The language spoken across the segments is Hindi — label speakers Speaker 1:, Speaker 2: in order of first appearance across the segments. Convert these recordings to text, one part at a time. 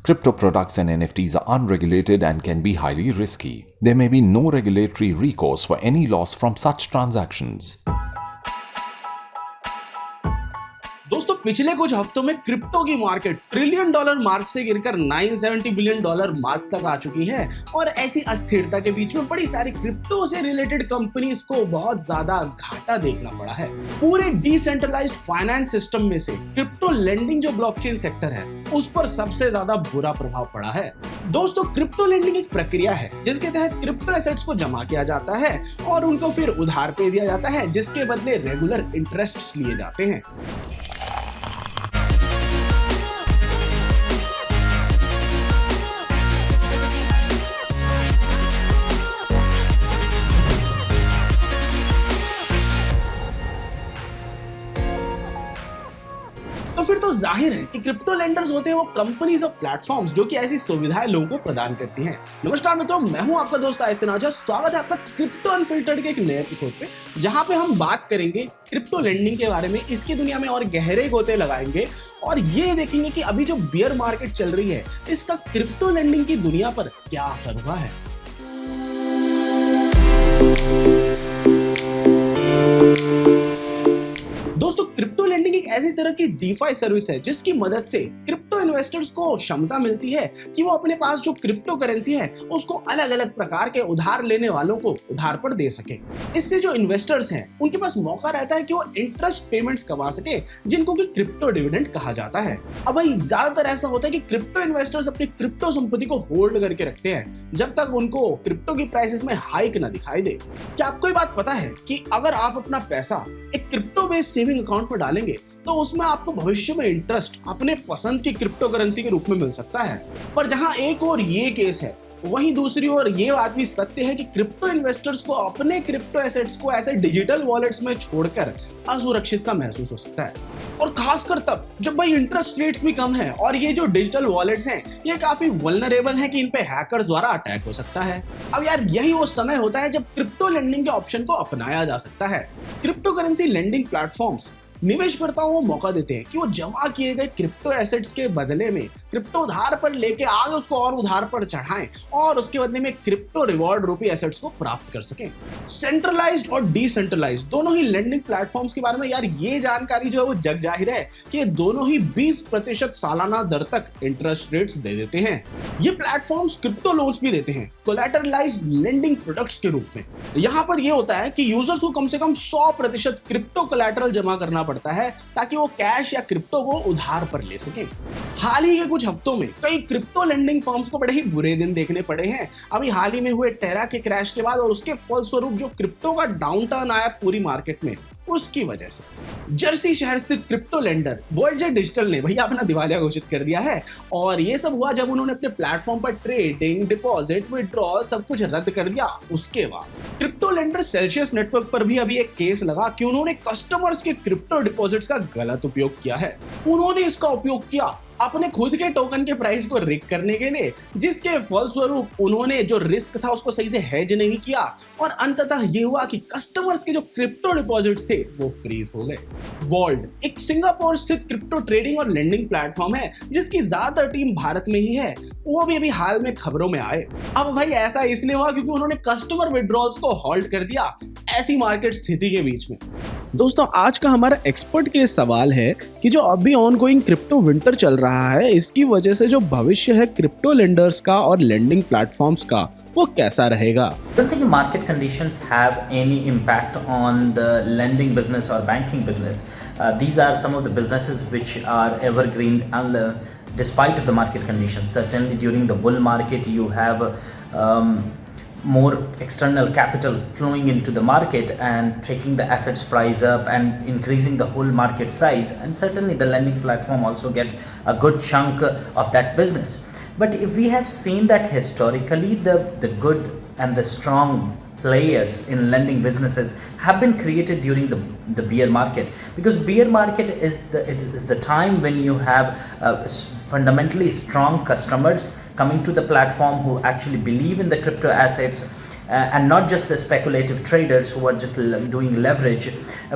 Speaker 1: Crypto products and NFTs are unregulated and can be highly risky. There may be no regulatory recourse for any loss from such transactions.
Speaker 2: दोस्तों पिछले कुछ हफ्तों में क्रिप्टो की मार्केट ट्रिलियन डॉलर मार्क से गिरकर 970 बिलियन डॉलर मार्क तक आ चुकी है और ऐसी अस्थिरता के बीच में बड़ी सारी क्रिप्टो से रिलेटेड कंपनीज को बहुत ज्यादा घाटा देखना पड़ा है। पूरे डिसेंट्रलाइज्ड फाइनेंस सिस्टम में से क्रिप्टो लेंडिंग जो ब्लॉकचेन सेक्टर है उस पर सबसे ज्यादा बुरा प्रभाव पड़ा है। दोस्तों क्रिप्टो लेंडिंग एक प्रक्रिया है जिसके तहत क्रिप्टो एसेट्स को जमा किया जाता है और उनको फिर उधार पे दिया जाता है जिसके बदले रेगुलर इंटरेस्ट लिए जाते हैं। तो फिर तो जाहिर है कि क्रिप्टो लेंडर्स होते हैं वो कंपनीज और प्लेटफॉर्म्स जो कि ऐसी सुविधाएं लोगों को प्रदान करती हैं। नमस्कार मित्रों, मैं हूं आपका दोस्त आदित्य नाझा। स्वागत है आपका क्रिप्टो अनफिल्टर्ड के एक नए एपिसोड पे, जहां पे हम बात करेंगे क्रिप्टो लेंडिंग के बारे में, इसकी दुनिया में और गहरे गोते लगाएंगे और ये देखेंगे कि अभी जो बियर मार्केट चल रही है इसका क्रिप्टो लेंडिंग की दुनिया पर क्या असर हुआ है। दोस्तों क्रिप्टो लेंडिंग एक ऐसी तरह की डीफाई सर्विस है जिसकी मदद से क्रिप्टो इन्वेस्टर्स को क्षमता मिलती है कि वो अपने पास जो क्रिप्टो करेंसी है उसको अलग अलग प्रकार के उधार लेने वालों को उधार पर दे सके। इससे जो इन्वेस्टर्स हैं उनके पास मौका रहता है कि वो इंटरेस्ट पेमेंट्स कमा सके जिनको कि क्रिप्टो डिविडेंड कहा जाता है। अब भाई ज्यादातर ऐसा होता है कि क्रिप्टो इन्वेस्टर्स अपनी क्रिप्टो संपत्ति को होल्ड करके रखते हैं जब तक उनको क्रिप्टो की प्राइसेस में हाइक ना दिखाई दे। क्या आपको ये बात पता है कि अगर आप अपना पैसा एक क्रिप्टो बेस्ड सेविंग अकाउंट में डालेंगे तो उसमें आपको भविष्य में इंटरेस्ट अपने पसंद की क्रिप्टो करेंसी के रूप में मिल सकता है। पर जहां एक और ये केस है वहीं दूसरी ओर ये बात भी सत्य है कि क्रिप्टो इन्वेस्टर्स को अपने क्रिप्टो एसेट्स को ऐसे डिजिटल वॉलेट्स में छोड़कर असुरक्षित सा महसूस हो सकता है, और खासकर तब जब भाई इंटरेस्ट रेट्स भी कम है और ये जो डिजिटल वॉलेट्स हैं ये काफी वल्नरेबल हैं कि इन पे हैकर्स द्वारा अटैक हो सकता है। अब यार यही वो समय होता है जब क्रिप्टो लेंडिंग के ऑप्शन को अपनाया जा सकता है। क्रिप्टो करेंसी लेंडिंग प्लेटफॉर्म्स निवेशकर्ताओं को मौका देते हैं कि वो जमा किए गए क्रिप्टो एसेट्स के बदले में क्रिप्टो उधार पर लेके आगे उसको और उधार पर चढ़ाएं और उसके बदले में क्रिप्टो रिवॉर्ड रूपी एसेट्स को प्राप्त कर सकें। सेंट्रलाइज्ड और डिसेंट्रलाइज्ड दोनों ही लेंडिंग प्लेटफॉर्म्स के बारे में यार ये जानकारी जो है वो जग जाहिर है कि दोनों ही 20% सालाना दर तक इंटरेस्ट रेट्स दे देते हैं। ये प्लेटफॉर्म्स क्रिप्टो लोन्स भी देते हैं कोलैटरलाइज्ड लेंडिंग प्रोडक्ट्स के रूप में। यहाँ पर यह होता है कि यूजर्स को कम से कम 100% क्रिप्टो कोलैटरल जमा करना पड़ता है ताकि वो कैश या क्रिप्टो को उधार पर ले सके। हाल ही के कुछ हफ्तों में कई क्रिप्टो लेंडिंग फर्म्स को बड़े ही बुरे दिन देखने पड़े हैं। अभी हाल ही में हुए टेरा के क्रैश के बाद और उसके फलस्वरूप जो क्रिप्टो का डाउनटर्न आया पूरी मार्केट में, उसकी वजह से जर्सी शहर स्थित क्रिप्टो लेंडर वॉयेजर डिजिटल ने भैया अपना दिवालिया घोषित कर दिया है। और ये सब हुआ जब उन्होंने अपने प्लेटफॉर्म पर ट्रेडिंग, डिपॉजिट, विड्रॉल सब कुछ रद्द कर दिया। उसके बाद क्रिप्टो लेंडर सेल्सियस नेटवर्क पर भी अभी एक केस लगा कि उन्होंने कस्टमर्स के क्रिप्टो डिपॉजिट्स का गलत उपयोग किया है। उन्होंने इसका उपयोग किया अपने खुद के टोकन के प्राइस को रिग करने के लिए, जिसके फलस्वरूप उन्होंने जो रिस्क था उसको सही से हेज नहीं किया और अंततः ये हुआ कि कस्टमर्स के जो क्रिप्टो डिपॉजिट्स थे वो फ्रीज हो गए। वॉल्ड एक सिंगापुर स्थित क्रिप्टो ट्रेडिंग और लेंडिंग प्लेटफॉर्म है जिसकी ज्यादातर टीम भारत में ही है। वो भी अभी हाल में खबरों में आए। अब भाई ऐसा इसलिए हुआ क्योंकि उन्होंने कस्टमर विड्रॉल्स को होल्ड कर दिया ऐसी मार्केट स्थिति के बीच में। दोस्तों आज का हमारा एक्सपर्ट के लिए सवाल है कि जो अभी ऑनगोइंग क्रिप्टो विंटर चल रहा है इसकी वजह से जो भविष्य है क्रिप्टो लेंडर्स का और लेंडिंग प्लेटफॉर्म्स का वो कैसा रहेगा।
Speaker 3: I don't think market conditions have any impact on the lending business or banking business. These are some of the businesses which are evergreen and despite of the market conditions. Certainly during the bull market you have more external capital flowing into the market and taking the assets price up and increasing the whole market size, and certainly the lending platform also get a good chunk of that business. But if we have seen that historically the good and the strong players in lending businesses have been created during the bear market, because bear market is the time when you have fundamentally strong customers coming to the platform who actually believe in the crypto assets, and not just the speculative traders who are just doing leverage,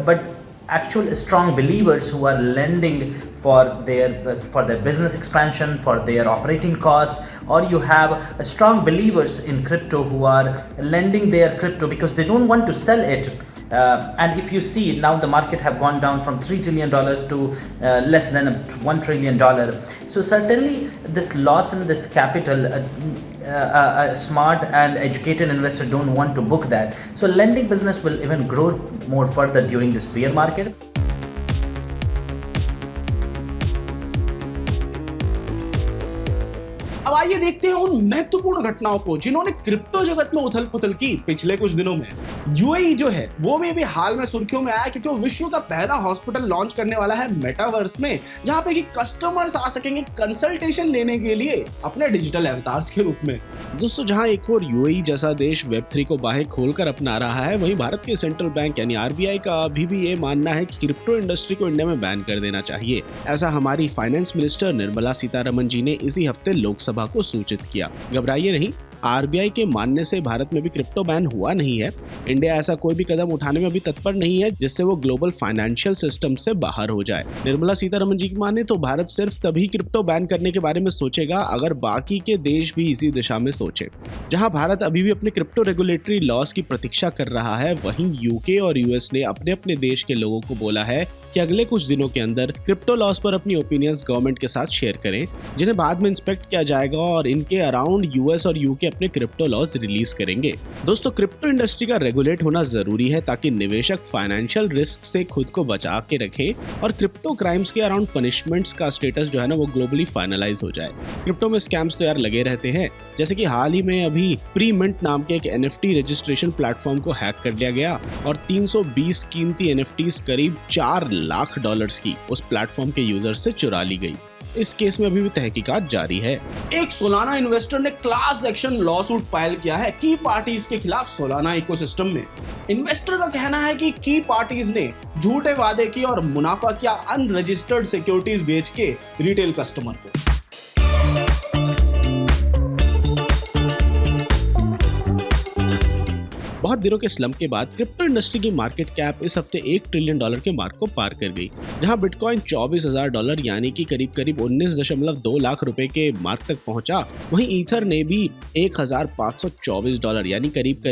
Speaker 3: but actual strong believers who are lending for their business expansion, for their operating cost, or you have strong believers in crypto who are lending their crypto because they don't want to sell it. And if you see now the market have gone down from $3 trillion to less than $1 trillion. So certainly this loss in this capital, a smart and educated investor don't want to book that. So lending business will even grow more further during this bear market.
Speaker 2: अब आइए देखते हैं उन महत्वपूर्ण घटनाओं को जिन्होंने क्रिप्टो जगत में उथल पुथल की पिछले कुछ दिनों में। यूएई जो है वो भी हाल में सुर्खियों में आया क्योंकि वो विश्व का पहला हॉस्पिटल लॉन्च करने वाला है मेटावर्स में, जहां पे कि कस्टमर्स आ सकेंगे कंसल्टेशन लेने के लिए अपने डिजिटल अवतार्स के रूप में। दोस्तों, जहां एक और यूएई जैसा देश वेब3 को बाहें खोलकर अपना रहा है, वहीं भारत के सेंट्रल बैंक यानी आरबीआई का अभी भी ये मानना है कि क्रिप्टो इंडस्ट्री को इंडिया में बैन कर देना चाहिए। ऐसा हमारी फाइनेंस मिनिस्टर निर्मला सीतारमण जी ने इसी हफ्ते लोकसभा को सूचित किया। घबराइए नहीं, आरबीआई के मानने से भारत में भी क्रिप्टो बैन हुआ नहीं है। इंडिया ऐसा कोई भी कदम उठाने में अभी तत्पर नहीं है जिससे वो ग्लोबल फाइनेंशियल सिस्टम से बाहर हो जाए। निर्मला सीतारमण जी की माने तो भारत सिर्फ तभी क्रिप्टो बैन करने के बारे में सोचेगा अगर बाकी के देश भी इसी दिशा में सोचे। जहां भारत अभी भी अपने क्रिप्टो रेगुलेटरी लॉस की प्रतीक्षा कर रहा है, वहीं यूके और यूएस ने अपने अपने देश के लोगों को बोला है कि अगले कुछ दिनों के अंदर क्रिप्टो लॉस पर अपनी ओपिनियंस गवर्नमेंट के साथ शेयर करें, जिन्हें बाद में इंस्पेक्ट किया जाएगा और इनके अराउंड यूएस और यूके अपने क्रिप्टो लॉस रिलीज करेंगे। दोस्तों, क्रिप्टो इंडस्ट्री का रेगुलेट होना जरूरी है ताकि निवेशक फाइनेंशियल रिस्क से खुद को बचा के रखें और क्रिप्टो क्राइम्स के अराउंड पनिशमेंट्स का स्टेटस जो है ना वो ग्लोबली फाइनलाइज हो जाए। क्रिप्टो में स्कैम्स तो यार लगे रहते हैं, जैसे कि हाल ही में अभी प्रीमिंट नाम के एक एनएफटी रजिस्ट्रेशन प्लेटफॉर्म को हैक कर लिया गया और 320 कीमती एनएफटीज करीब $4 लाख की उस प्लेटफॉर्म के यूजर से चुरा ली गई। इस केस में अभी भी तहकीकात जारी है। एक सोलाना इन्वेस्टर ने क्लास एक्शन लॉसूट फाइल किया है की पार्टीज के खिलाफ सोलाना इकोसिस्टम में। इन्वेस्टर का कहना है कि की पार्टीज ने झूठे वादे किए और मुनाफा किया अनरजिस्टर्ड सिक्योरिटीज बेच के रिटेल कस्टमर को। बहुत दिनों के स्लम के बाद क्रिप्टो इंडस्ट्री की मार्केट कैप इस हफ्ते $1 ट्रिलियन के मार्क को पार कर गई, जहां बिटकॉइन $24,000 यानी कि करीब 19.2 लाख रुपए के मार्क तक पहुंचा। वहीं ईथर ने भी $1,524 यानी करीब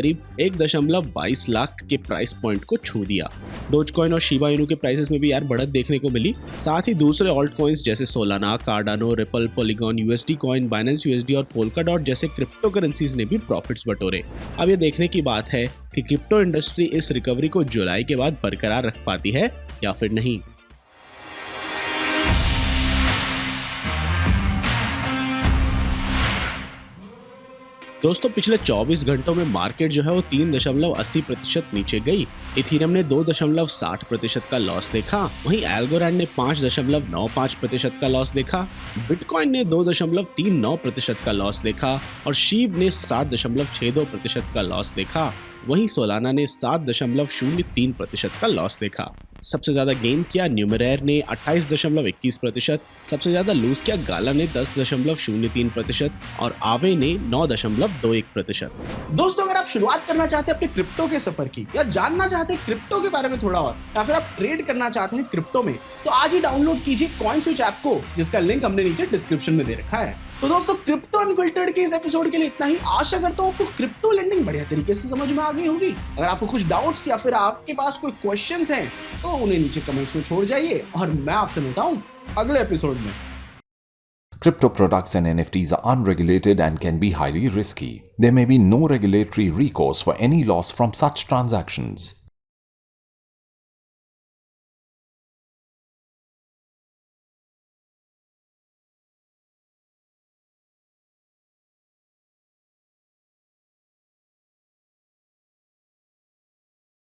Speaker 2: 1.22 लाख के प्राइस पॉइंट को छू दिया। डोजकॉइन और शिबा इनू के प्राइसेस में भी यार बढ़त देखने को मिली। साथ ही दूसरे ऑल्ट कॉइन्स जैसे Solana, Cardano, ripple, polygon, USD coin, Binance USD और पोल्काडॉट जैसे क्रिप्टो करेंसीज ने भी प्रॉफिट्स बटोरे। अब ये देखने की बात है कि क्रिप्टो इंडस्ट्री इस रिकवरी को जुलाई के बाद बरकरार रख पाती है या फिर नहीं। दोस्तों, पिछले 24 घंटों में मार्केट जो है वो 3.80% नीचे गई। इथेरियम ने 2.60% का लॉस देखा, वहीं एल्गोरैंड ने 5.95% का लॉस देखा, बिटकॉइन ने 2.39% का लॉस देखा और शीब ने 7.62% का लॉस देखा। वहीं सोलाना ने 7.03% का लॉस देखा। सबसे ज्यादा गेन किया न्यूमरेयर ने 28.21%, सबसे ज्यादा लूज किया गाला ने 10.03% और आवे ने 9.21%। दोस्तों, अगर आप शुरुआत करना चाहते हैं अपने क्रिप्टो के सफर की या जानना चाहते हैं क्रिप्टो के बारे में थोड़ा और, या फिर आप ट्रेड करना चाहते हैं क्रिप्टो में, तो आज ही डाउनलोड कीजिए कॉइनस्विच ऐप को, जिसका लिंक हमने नीचे डिस्क्रिप्शन में दे रखा है। तो दोस्तों, क्रिप्टो अनफिल्टर्ड के इस एपिसोड के लिए इतना ही। आशा करता हूँ आपको क्रिप्टो लेंडिंग बढ़िया तरीके से समझ में आ गई होगी। अगर आपको कुछ डाउट्स या फिर आपके पास कोई क्वेश्चंस हैं तो उन्हें नीचे कमेंट्स में छोड़ जाइए और मैं आपसे मिलता हूँ अगले एपिसोड में।
Speaker 1: Crypto products and NFTs are unregulated and can be highly risky. There may be no regulatory recourse for any loss from such transactions.